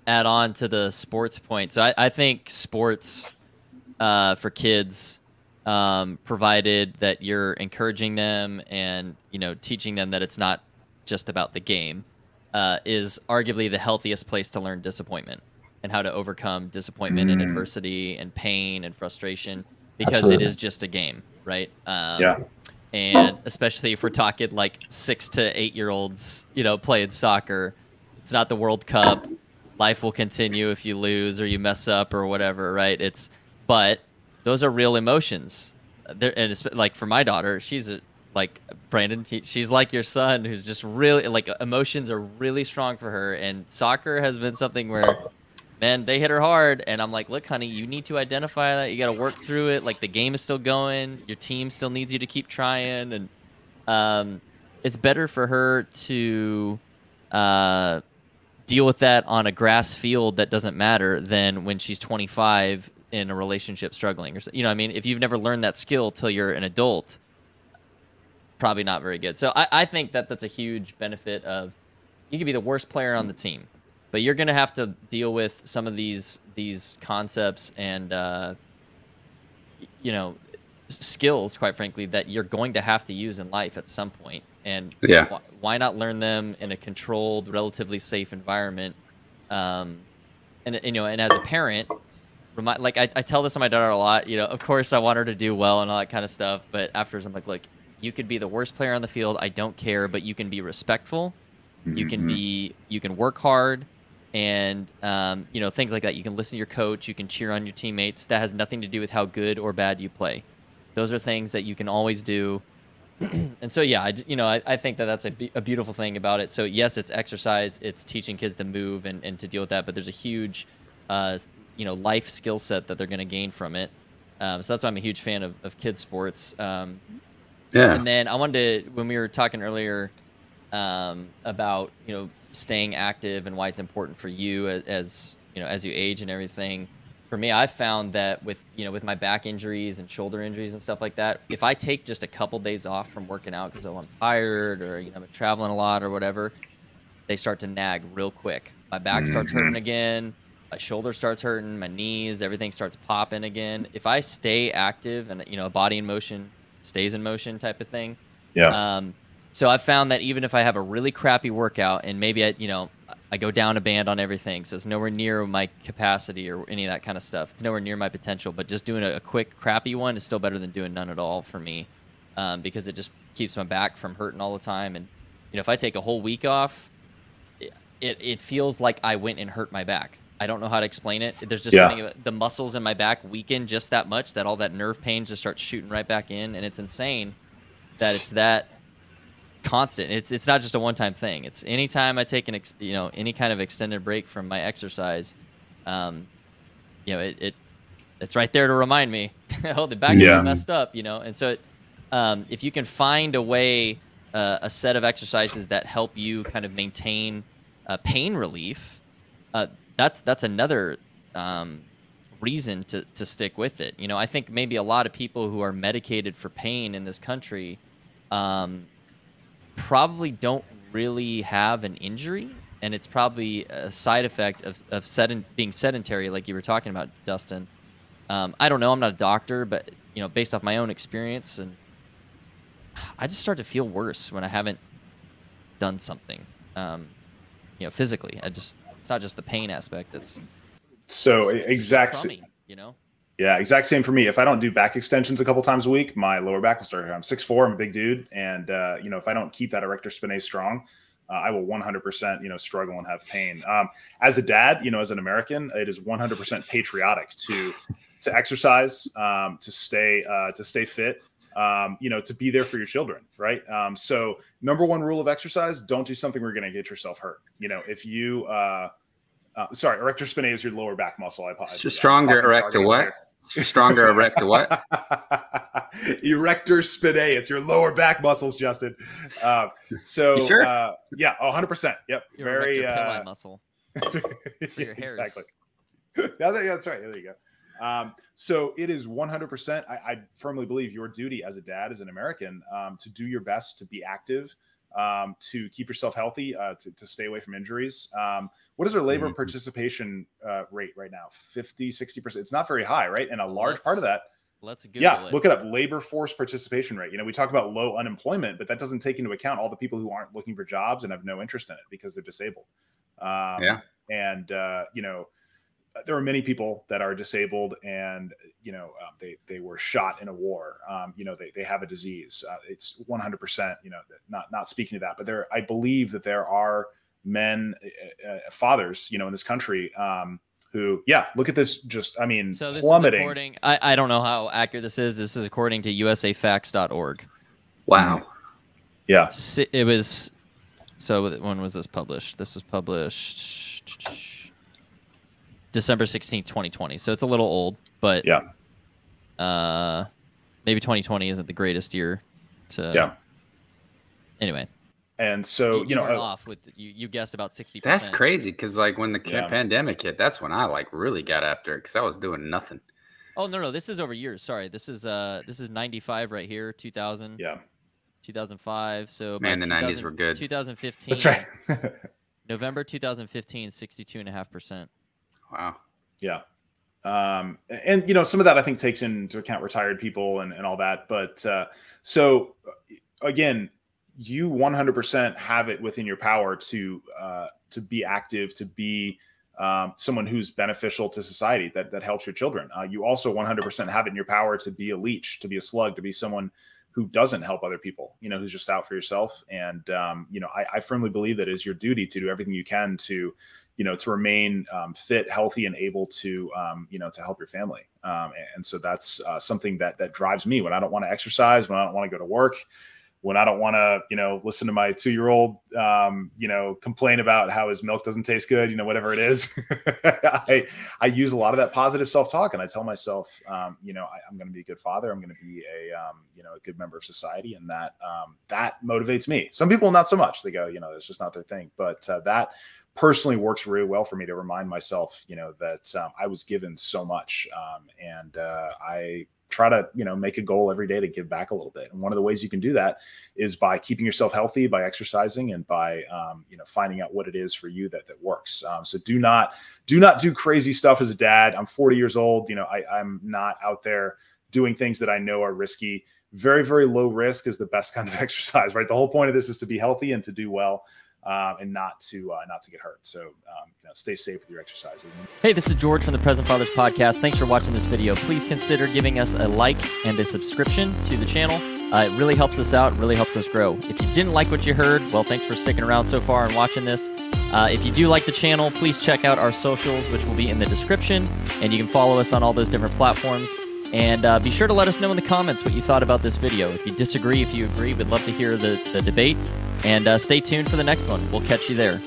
add on to the sports point. So I think sports for kids, provided that you're encouraging them and teaching them that it's not just about the game, is arguably the healthiest place to learn disappointment and how to overcome disappointment and Mm, adversity and pain and frustration because it absolutely. is just a game, right? Yeah. And especially if we're talking like 6 to 8 year olds, playing soccer, it's not the World Cup. Life will continue if you lose or you mess up or whatever, right? But those are real emotions. And it's like for my daughter, like Brandon, she's like your son, who's just really like emotions are really strong for her. And soccer has been something where, man, they hit her hard, and I'm like, look, honey, you need to identify that. You got to work through it. Like the game is still going, your team still needs you to keep trying, and um, it's better for her to uh, deal with that on a grass field that doesn't matter than when she's 25 in a relationship struggling, or what I mean. If you've never learned that skill till you're an adult, probably not very good. So I think that that's a huge benefit of you could be the worst player on the team, but you're going to have to deal with some of these concepts and you know skills, quite frankly, that you're going to have to use in life at some point. And Yeah. why not learn them in a controlled, relatively safe environment? Um, and as a parent, like I tell this to my daughter a lot. Of course, I want her to do well and all that kind of stuff. But afterwards, I'm like, look, you could be the worst player on the field. I don't care, but you can be respectful. Hmm. You can work hard, and things like that. You can listen to your coach. You can cheer on your teammates. That has nothing to do with how good or bad you play. Those are things that you can always do. And so, yeah, I think that that's a beautiful thing about it. So, yes, it's exercise, it's teaching kids to move and to deal with that, but there's a huge, life skill set that they're going to gain from it. So that's why I'm a huge fan of kids sports. Yeah. And then I wanted to, when we were talking earlier about, staying active and why it's important for you as you age and everything. For me, I've found that with my back injuries and shoulder injuries and stuff like that, if I take just a couple days off from working out because I'm tired or I'm traveling a lot or whatever, they start to nag real quick. My back starts hurting Hmm. again, my shoulder starts hurting, my knees, everything starts popping again. If I stay active and a body in motion stays in motion type of thing. Yeah. Um, so I've found that even if I have a really crappy workout and maybe I go down a band on everything, so it's nowhere near my capacity or any of that kind of stuff. It's nowhere near my potential, but just doing a quick crappy one is still better than doing none at all for me, because it just keeps my back from hurting all the time. And if I take a whole week off, it feels like I went and hurt my back. I don't know how to explain it. There's just Yeah. something about the muscles in my back weaken just that much that all that nerve pain just starts shooting right back in, and it's insane that it's that constant. It's not just a one time thing. It's anytime I take any kind of extended break from my exercise, um, it's right there to remind me, oh, the back's still Yeah. messed up, And so, if you can find a way, a set of exercises that help you kind of maintain pain relief, uh, that's another reason to stick with it. I think maybe a lot of people who are medicated for pain in this country um, probably don't really have an injury, and it's probably a side effect of being sedentary, like you were talking about, Dustin. I don't know. I'm not a doctor, but based off my own experience, and I just start to feel worse when I haven't done something. Physically, it's not just the pain aspect. So It's just exact. crummy. Yeah, exact same for me. If I don't do back extensions a couple times a week, my lower back will start. I'm 6'4", I'm a big dude, and if I don't keep that erector spinae strong, I will 100% struggle and have pain. As a dad, as an American, it is 100% patriotic to exercise, to stay fit, to be there for your children, right? So number one rule of exercise: don't do something where you're going to get yourself hurt. If you sorry, erector spinae is your lower back muscle. I'm Stronger talking erector jargon over what? here. Stronger erector what? Erector spinae. It's your lower back muscles, Justin. You sure? Yeah, 100%. Yep. Your Very. erector pili muscle for your hairs. Exactly. Yeah, that's right. There you go. So it is 100%. I firmly believe your duty as a dad, as an American, to do your best to be active, to keep yourself healthy, to stay away from injuries. What is our labor participation rate right now? 50, 60%. It's not very high, right? And a large part of that. Let's Google it. Look it up. Labor force participation rate. You know, we talk about low unemployment, but that doesn't take into account all the people who aren't looking for jobs and have no interest in it because they're disabled. And, you know, there are many people that are disabled and, you know, they were shot in a war. You know, they have a disease. It's 100%, you know, not speaking to that, but I believe that there are men, fathers, you know, in this country, who, look at this. Just, I mean, so this plummeting. is according, I don't know how accurate this is. This is according to usafacts.org. Wow. Yeah. It was, so when was this published? This was published December 16th, 2020. So it's a little old, but maybe 2020 isn't the greatest year to, anyway. And so, you know, off with you guessed about 60%. That's crazy because like when the pandemic hit, that's when I like really got after it because I was doing nothing. Oh no, this is over years. Sorry, this is 95 right here, 2000. 2005. So man, the 90s were good. 2015. That's right. November 2015, 62.5%. Wow. Yeah. And you know, some of that I think takes into account retired people and all that. But so again, you 100% have it within your power to be active, to be someone who's beneficial to society, that helps your children. You also 100% have it in your power to be a leech, to be a slug, to be someone who doesn't help other people, you know, who's just out for yourself. And, you know, I firmly believe that it is your duty to do everything you can to, you know, to remain fit, healthy, and able to, you know, to help your family. And so that's something that drives me when I don't want to exercise, when I don't want to go to work, when I don't want to, you know, listen to my 2-year-old, you know, complain about how his milk doesn't taste good, you know, whatever it is. I use a lot of that positive self-talk, and I tell myself, you know, I'm going to be a good father. I'm going to be you know, a good member of society. And that motivates me. Some people, not so much. They go, you know, it's just not their thing. But that personally works really well for me to remind myself, you know, that I was given so much. And I try to, you know, make a goal every day to give back a little bit. And one of the ways you can do that is by keeping yourself healthy, by exercising, and by, you know, finding out what it is for you that works. So do not do crazy stuff as a dad. I'm 40 years old. You know, I'm not out there doing things that I know are risky. Very, very low risk is the best kind of exercise, right? The whole point of this is to be healthy and to do well. And not to get hurt. So, you know, stay safe with your exercises. Hey, this is George from the Present Fathers Podcast. Thanks for watching this video. Please consider giving us a like and a subscription to the channel. It really helps us out, really helps us grow. If you didn't like what you heard, well, thanks for sticking around so far and watching this. If you do like the channel, please check out our socials, which will be in the description, and you can follow us on all those different platforms. And be sure to let us know in the comments what you thought about this video. If you disagree, if you agree, we'd love to hear the debate. And stay tuned for the next one. We'll catch you there.